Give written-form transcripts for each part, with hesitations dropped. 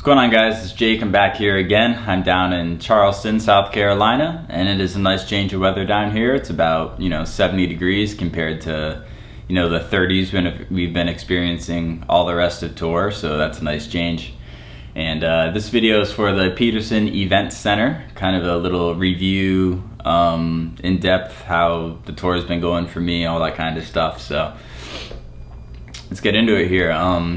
What's going on, guys? It's Jake. I'm back here again. I'm down in Charleston, South Carolina, and it is a nice change of weather down here. It's about 70 degrees compared to the 30s we've been experiencing all the rest of tour, so that's a nice change. And this video is for the Petersen Events Center, kind of a little review, in depth how the tour has been going for me, all that kind of stuff. So let's get into it here.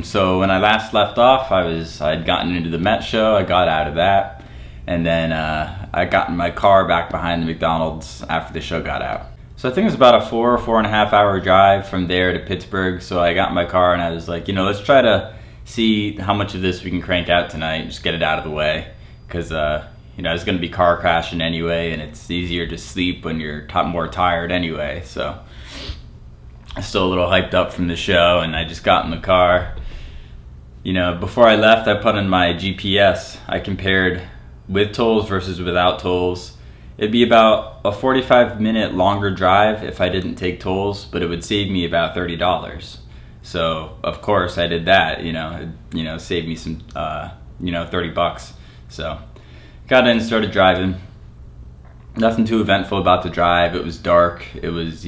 So when I last left off, I'd gotten into the Met show. I got out of that, and then I got in my car back behind the McDonald's after the show got out. So I think it was about a 4.5 hour drive from there to Pittsburgh. So I got in my car and I was like, let's try to see how much of this we can crank out tonight, just get it out of the way, because I was going to be car crashing anyway, and it's easier to sleep when you're more tired anyway. So I'm still a little hyped up from the show, and I just got in the car. Before I left, I put in my GPS. I compared with tolls versus without tolls. It'd be about a 45-minute longer drive if I didn't take tolls, but it would save me about $30. So of course I did that. It saved me some, $30. So got in, started driving. Nothing too eventful about the drive. It was dark. It was,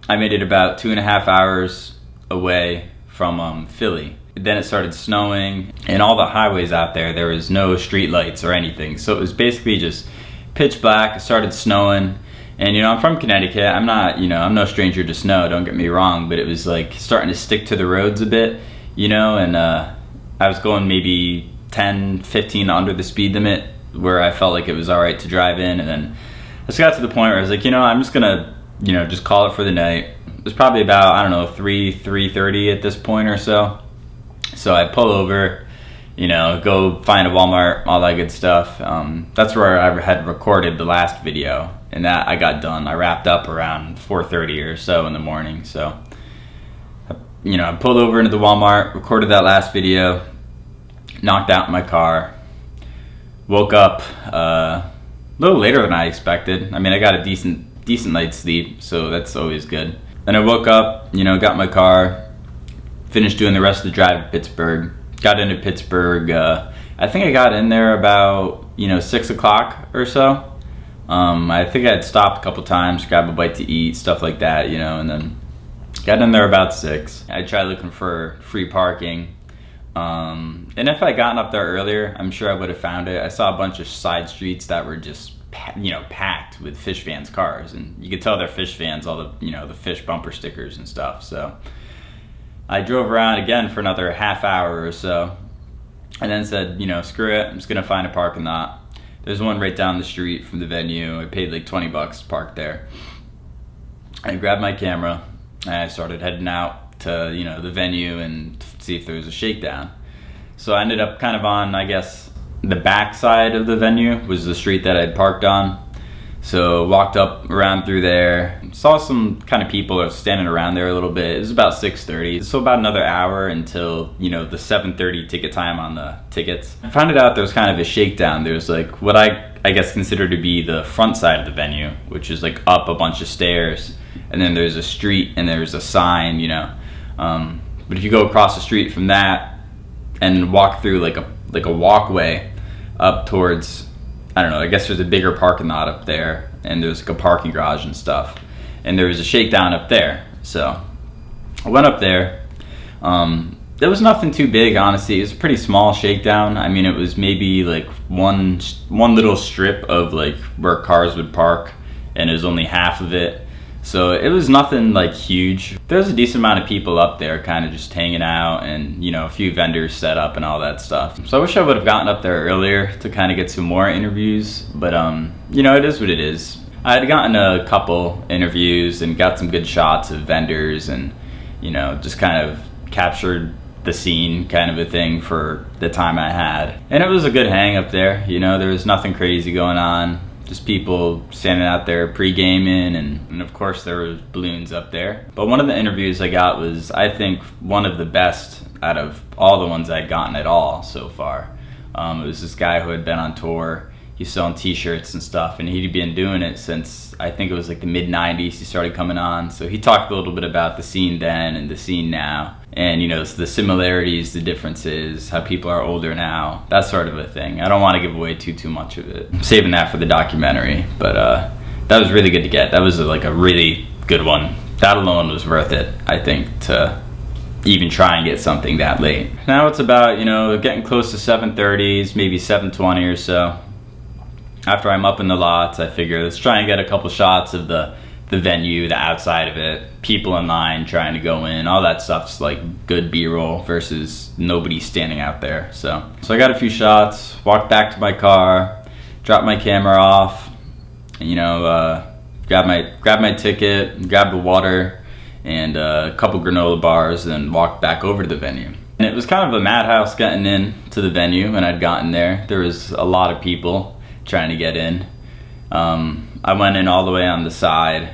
I made it about 2.5 hours away from Philly. Then it started snowing, and all the highways out there was no street lights or anything. So it was basically just pitch black. It started snowing, and I'm from Connecticut. I'm not, I'm no stranger to snow, don't get me wrong, but it was like starting to stick to the roads a bit, and I was going maybe 10, 15 under the speed limit, where I felt like it was all right to drive in. And then I just got to the point where I was like, I'm just gonna just call it for the night. It was probably about, 3:30 at this point or so. So I pull over, go find a Walmart, all that good stuff. That's where I had recorded the last video, and that I got done. I wrapped up around 4:30 or so in the morning. So, I pulled over into the Walmart, recorded that last video, knocked out my car, woke up a little later than I expected. I got a decent night's sleep, so that's always good. Then I woke up, got my car, finished doing the rest of the drive to Pittsburgh, got into Pittsburgh. I think I got in there about 6 o'clock or so. I think I had stopped a couple times, grabbed a bite to eat, stuff like that, and then got in there about 6. I tried looking for free parking, and if I had gotten up there earlier, I'm sure I would have found it. I saw a bunch of side streets that were just packed with Phish fans' cars, and you could tell they're Phish fans, all the the Phish bumper stickers and stuff. So I drove around again for another half hour or so, and then said, screw it, I'm just gonna find a parking lot. There's one right down the street from the venue. I paid like $20 to park there. I grabbed my camera and I started heading out to the venue and see if there was a Shakedown. So I ended up kind of on, I guess, the back side of the venue was the street that I'd parked on. So walked up around through there, saw some kind of people standing around there a little bit. It was about 6:30, so about another hour until the 7:30 ticket time on the tickets. I found out there was kind of a Shakedown. There was like what I guess consider to be the front side of the venue, which is like up a bunch of stairs, and then there's a street and there's a sign, but if you go across the street from that and walk through like a walkway up towards, I guess there's a bigger parking lot up there, and there's like a parking garage and stuff, and there was a Shakedown up there. So I went up there. There was nothing too big, honestly. It was a pretty small Shakedown. It was maybe like one little strip of like where cars would park, and it was only half of it. So it was nothing like huge. There was a decent amount of people up there kind of just hanging out, and a few vendors set up and all that stuff. So I wish I would have gotten up there earlier to kind of get some more interviews, but it is what it is. I had gotten a couple interviews and got some good shots of vendors, and just kind of captured the scene kind of a thing for the time I had. And it was a good hang up there. There was nothing crazy going on. Just people standing out there pre-gaming, and of course there were balloons up there. But one of the interviews I got was, I think, one of the best out of all the ones I'd gotten at all so far. It was this guy who had been on tour. He's selling t-shirts and stuff, and he'd been doing it since, I think it was like the mid-90s he started coming on. So he talked a little bit about the scene then and the scene now. and the similarities, the differences, how people are older now, that sort of a thing. I don't want to give away too much of it. I'm saving that for the documentary, but that was really good to get. That was like a really good one. That alone was worth it, I think, to even try and get something that late. Now it's about, getting close to 7:30s, maybe 7:20 or so. After I'm up in the lots, I figure let's try and get a couple shots of the venue, the outside of it, people in line trying to go in, all that stuff's like good B-roll versus nobody standing out there. So I got a few shots, walked back to my car, dropped my camera off, and grab my ticket, grab the water and a couple granola bars, and walked back over to the venue. And it was kind of a madhouse getting in to the venue when I'd gotten there. There was a lot of people trying to get in. I went in all the way on the side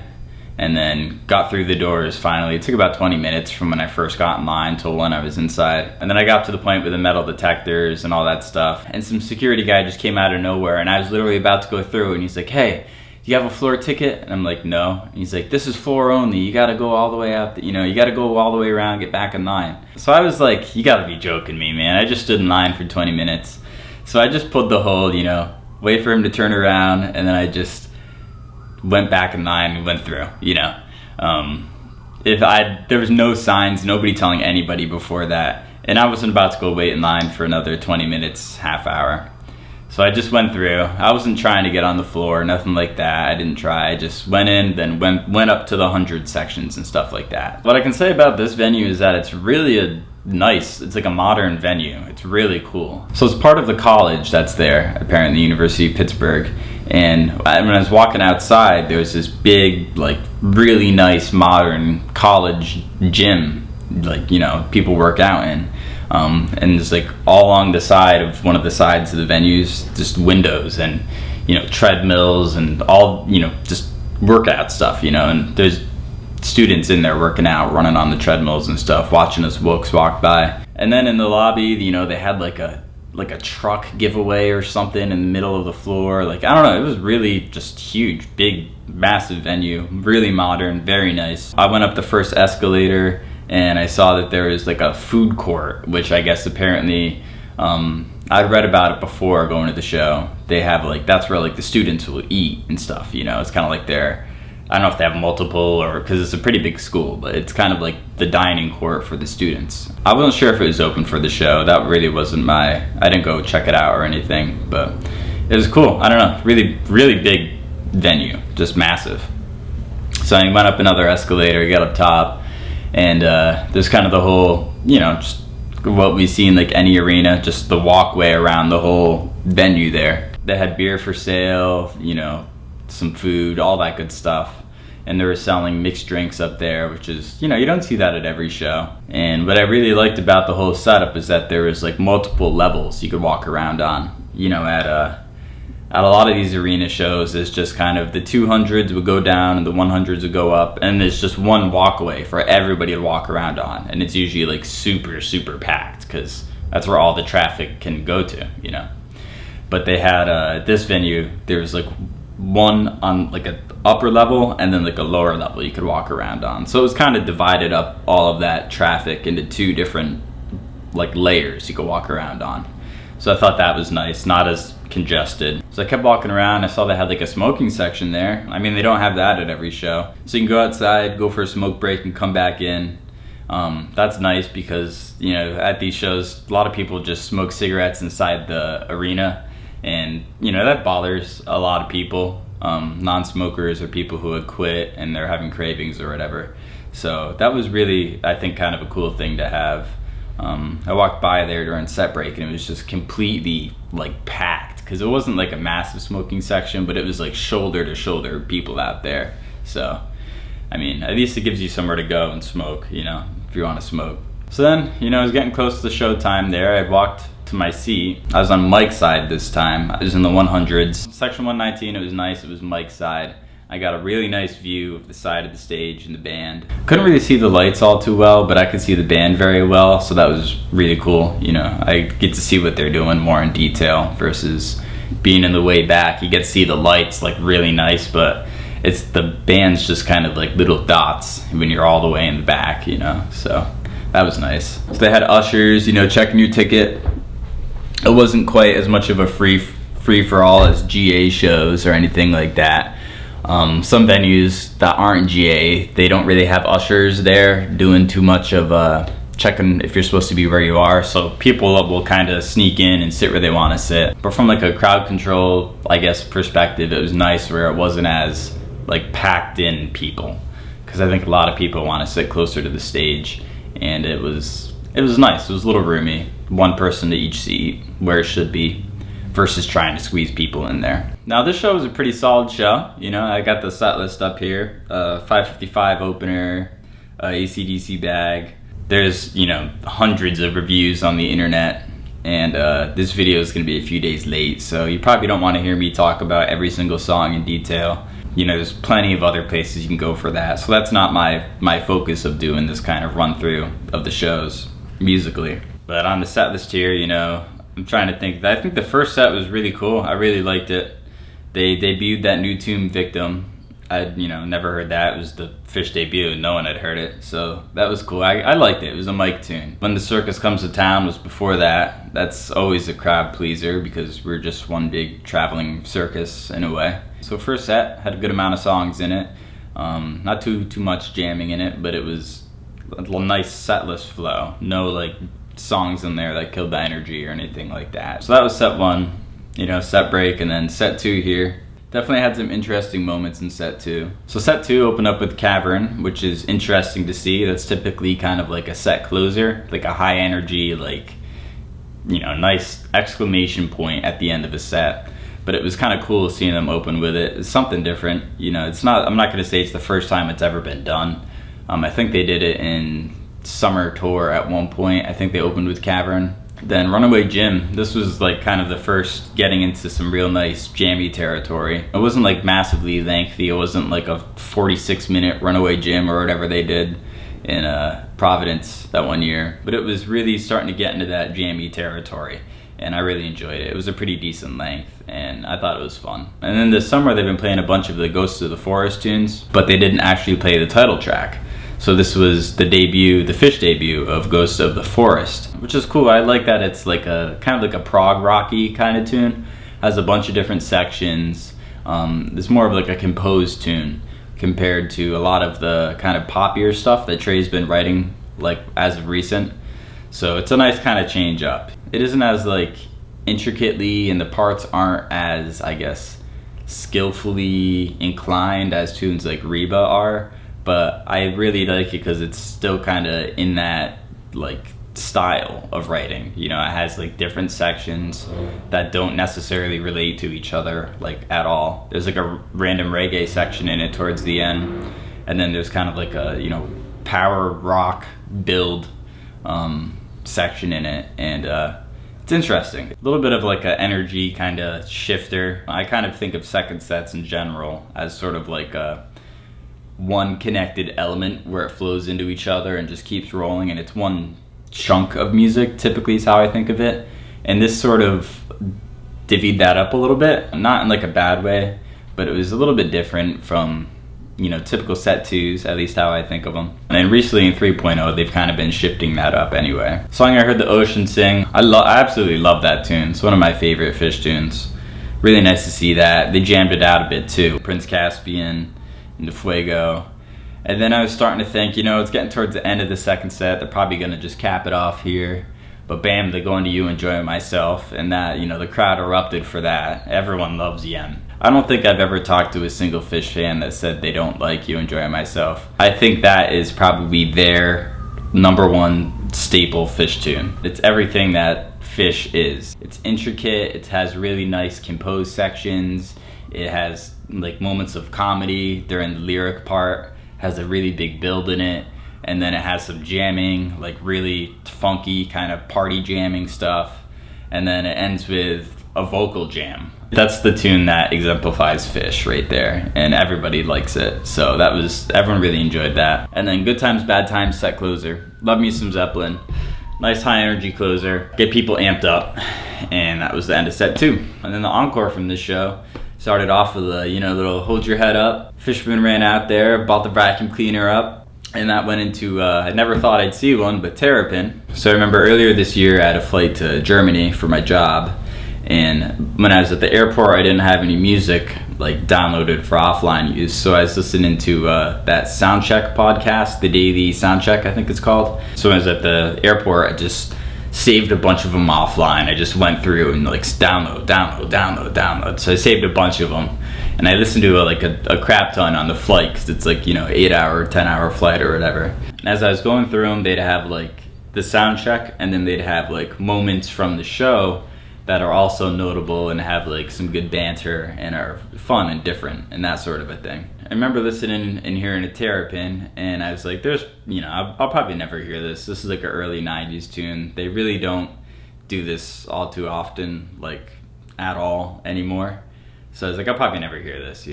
and then got through the doors finally. It took about 20 minutes from when I first got in line till when I was inside. And then I got to the point with the metal detectors and all that stuff, and some security guy just came out of nowhere, and I was literally about to go through, and he's like, "Hey, do you have a floor ticket?" And I'm like, "No." And he's like, "This is floor only. You gotta go all the way out, you gotta go all the way around, get back in line." So I was like, "You gotta be joking me, man." I just stood in line for 20 minutes. So I just pulled the whole, wait for him to turn around, and then I just went back in line and went through, there was no signs, nobody telling anybody before that, and I wasn't about to go wait in line for another 20 minutes, half hour. So I just went through. I wasn't trying to get on the floor, nothing like that. I didn't try. I just went in, then went up to the 100 sections and stuff like that. What I can say about this venue is that it's really it's like a modern venue. It's really cool. So it's part of the college that's there, apparently, University of Pittsburgh. And when I was walking outside, there was this big, like, really nice modern college gym, like, people work out in. And it's like all along the side of one of the sides of the venues, just windows and, treadmills and all, just workout stuff, and there's students in there working out, running on the treadmills and stuff, watching us walk by. And then in the lobby, they had like a truck giveaway or something in the middle of the floor. Like, I don't know, it was really just huge, big, massive venue, really modern, very nice. I went up the first escalator and I saw that there was like a food court, which I guess apparently, I'd read about it before going to the show. They have that's where the students will eat and stuff, it's kind of like I don't know if they have multiple, or because it's a pretty big school, but it's kind of like the dining court for the students. I wasn't sure if it was open for the show. That really wasn't I didn't go check it out or anything, but it was cool. I don't know, really, really big venue, just massive. So I went up another escalator, got up top, and there's kind of the whole, just what we see in any arena, just the walkway around the whole venue there. They had beer for sale, some food, all that good stuff. And they were selling mixed drinks up there, which is, you don't see that at every show. And what I really liked about the whole setup is that there was multiple levels you could walk around on. At a lot of these arena shows, it's just kind of the 200s would go down and the 100s would go up, and there's just one walkway for everybody to walk around on. And it's usually super, super packed because that's where all the traffic can go to, But they had, this venue, there was one on an upper level and then a lower level you could walk around on. So it was kind of divided up all of that traffic into two different layers you could walk around on. So I thought that was nice, not as congested. So I kept walking around. I saw they had a smoking section there. I mean, they don't have that at every show. So you can go outside, go for a smoke break and come back in. That's nice because, at these shows, a lot of people just smoke cigarettes inside the arena. And, that bothers a lot of people, non-smokers or people who had quit and they're having cravings or whatever. So that was really, I think, kind of a cool thing to have. I walked by there during set break and it was just completely packed because it wasn't a massive smoking section, but it was shoulder to shoulder people out there. So, I mean, at least it gives you somewhere to go and smoke, if you want to smoke. So then, I was getting close to the show time there. I walked to my seat. I was on Mike's side this time. I was in the 100s. Section 119, it was nice. It was Mike's side. I got a really nice view of the side of the stage and the band. Couldn't really see the lights all too well, but I could see the band very well, so that was really cool. I get to see what they're doing more in detail versus being in the way back. You get to see the lights really nice, but the band's just kind of little dots when you're all the way in the back, So That was nice. So they had ushers, you know, checking your ticket. It wasn't quite as much of a free for all as GA shows or anything like that. Some venues that aren't GA, they don't really have ushers there doing too much of checking if you're supposed to be where you are. So people will kind of sneak in and sit where they want to sit. But from like a crowd control, I guess, perspective, it was nice where it wasn't as like packed in people. Because I think a lot of people want to sit closer to the stage, and it was nice. It was a little roomy, one person to each seat where it should be, versus trying to squeeze people in there. Now this show was a pretty solid show. You know, I got the set list up here. 5:55 opener, AC/DC bag. There's, you know, hundreds of reviews on the internet, and this video is going to be a few days late, so you probably don't want to hear me talk about every single song in detail. You know, there's plenty of other places you can go for that, so that's not my focus of doing this kind of run through of the shows musically. But on the set list here, you know, I'm trying to think. I think the first set was really cool. I really liked it. They debuted that new tune, Victim. I'd, you know, never heard that. It was the Phish debut. No one had heard it, so that was cool. I liked it. It was a mic tune. When the Circus Comes to Town was before that. That's always a crowd pleaser because we're just one big traveling circus in a way. So first set had a good amount of songs in it. Not too much jamming in it, but it was a nice set list flow. No like songs in there that killed the energy or anything like that. So that was set one, you know, set break, and then set two here. Definitely had some interesting moments in set two. So set two opened up with Cavern, which is interesting to see. That's typically kind of like a set closer, like a high energy, like, you know, nice exclamation point at the end of a set. But it was kind of cool seeing them open with it. It's something different. You know, it's not, I'm not gonna say it's the first time it's ever been done. I think they did it in summer tour at one point. I think they opened with Cavern. Then Runaway Jim, this was like kind of the first getting into some real nice jammy territory. It wasn't like massively lengthy. It wasn't like a 46-minute Runaway Jim or whatever they did in Providence that one year. But it was really starting to get into that jammy territory, and I really enjoyed it. It was a pretty decent length, and I thought it was fun. And then this summer they've been playing a bunch of the Ghosts of the Forest tunes, but they didn't actually play the title track. So this was the debut, the Phish debut of Ghosts of the Forest, which is cool. I like that it's like a kind of like a prog rocky kind of tune. Has a bunch of different sections. It's more of like a composed tune compared to a lot of the kind of poppier stuff that Trey's been writing like as of recent. So it's a nice kind of change up. It isn't as like intricately, and the parts aren't as, I guess, skillfully inclined as tunes like Reba are. But I really like it because it's still kind of in that like style of writing. You know, it has like different sections that don't necessarily relate to each other like at all. There's like a random reggae section in it towards the end, and then there's kind of like a, you know, power rock build section in it, and it's interesting. A little bit of like an energy kind of shifter. I kind of think of second sets in general as sort of like a one connected element where it flows into each other and just keeps rolling, and it's one chunk of music typically is how I think of it. And this sort of divvied that up a little bit, not in like a bad way, but it was a little bit different from, you know, typical set twos, at least how I think of them. And then recently in 3.0 they've kind of been shifting that up anyway. Song I heard the Ocean sing, I absolutely love that tune. It's one of my favorite Phish tunes. Really nice to see that. They jammed it out a bit too. Prince Caspian into Fuego. And then I was starting to think, you know, it's getting towards the end of the second set. They're probably gonna just cap it off here. But bam, they go into You Enjoy Myself, and that, you know, the crowd erupted for that. Everyone loves Yem. I don't think I've ever talked to a single Phish fan that said they don't like You Enjoy Myself. I think that is probably their #1 staple Phish tune. It's everything that Phish is. It's intricate, it has really nice composed sections, it has like moments of comedy during the lyric part, has a really big build in it, and then it has some jamming, like really funky kind of party jamming stuff, and then it ends with a vocal jam. That's the tune that exemplifies Phish right there, and everybody likes it. So that was, everyone really enjoyed that. And then Good Times, Bad Times set closer. Love me some Zeppelin. Nice high energy closer, get people amped up, and that was the end of set 2. And then the encore from this show started off with a, you know, little hold your head up. Fishman ran out there, bought the vacuum cleaner up, And that went into, I never thought I'd see one, but Terrapin. So I remember earlier this year I had a flight to Germany for my job, and when I was at the airport I didn't have any music like downloaded for offline use, so I was listening to that Soundcheck podcast, the Daily Soundcheck I think it's called. So when I was at the airport I just saved a bunch of them offline. I just went through and like download. So I saved a bunch of them, and I listened to a crap ton on the flight because it's like, 8-hour, 10-hour flight or whatever. And as I was going through them, they'd have like the sound check, and then they'd have like moments from the show that are also notable and have like some good banter and are fun and different and that sort of a thing. I remember listening and hearing a Terrapin, and I was like, there's, I'll probably never hear this. This is like an early 90s tune. They really don't do this all too often, like at all anymore. So I was like, I'll probably never hear this,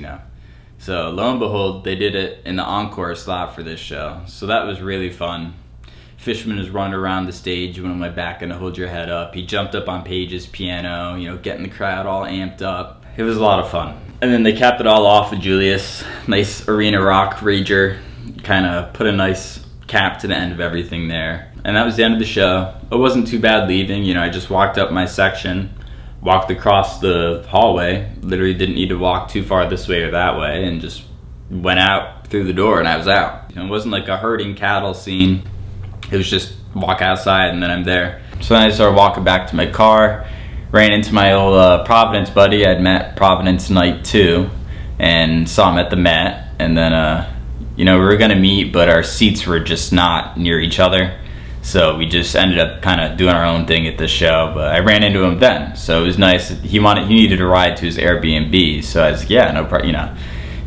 So lo and behold, they did it in the encore slot for this show. So that was really fun. Fishman was running around the stage when I'm like back and Hold Your Head Up. He jumped up on Page's piano, getting the crowd all amped up. It was a lot of fun. And then they capped it all off with Julius. Nice arena rock rager. Kind of put a nice cap to the end of everything there. And that was the end of the show. It wasn't too bad leaving. I just walked up my section, walked across the hallway, literally didn't need to walk too far this way or that way, and just went out through the door and I was out. It wasn't like a herding cattle scene. It was just walk outside and then I'm there. So then I started walking back to my car, ran into my old Providence buddy. I'd met Providence night 2 and saw him at the Met, and then we were gonna meet, but our seats were just not near each other. So we just ended up kind of doing our own thing at the show, but I ran into him then. So it was nice. He needed a ride to his Airbnb. So I was like, yeah, no problem,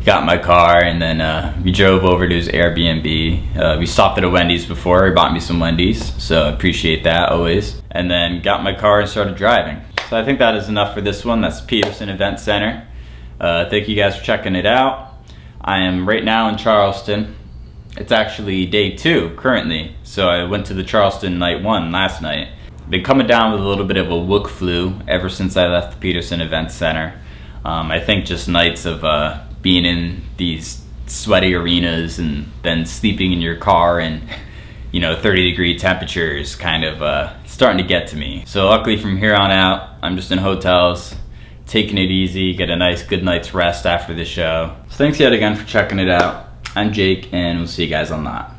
got in my car, and then we drove over to his Airbnb. We stopped at a Wendy's before. He bought me some Wendy's, so I appreciate that always. And then got in my car and started driving. So I think that is enough for this one. That's Petersen Events Center. Thank you guys for checking it out. I am right now in Charleston. It's actually day 2 currently. So I went to the Charleston night 1 last night. Been coming down with a little bit of a wook flu ever since I left the Petersen Events Center. I think just nights of being in these sweaty arenas and then sleeping in your car in 30-degree temperatures kind of starting to get to me. So luckily from here on out, I'm just in hotels, taking it easy, get a nice good night's rest after the show. So thanks yet again for checking it out. I'm Jake, and we'll see you guys on that.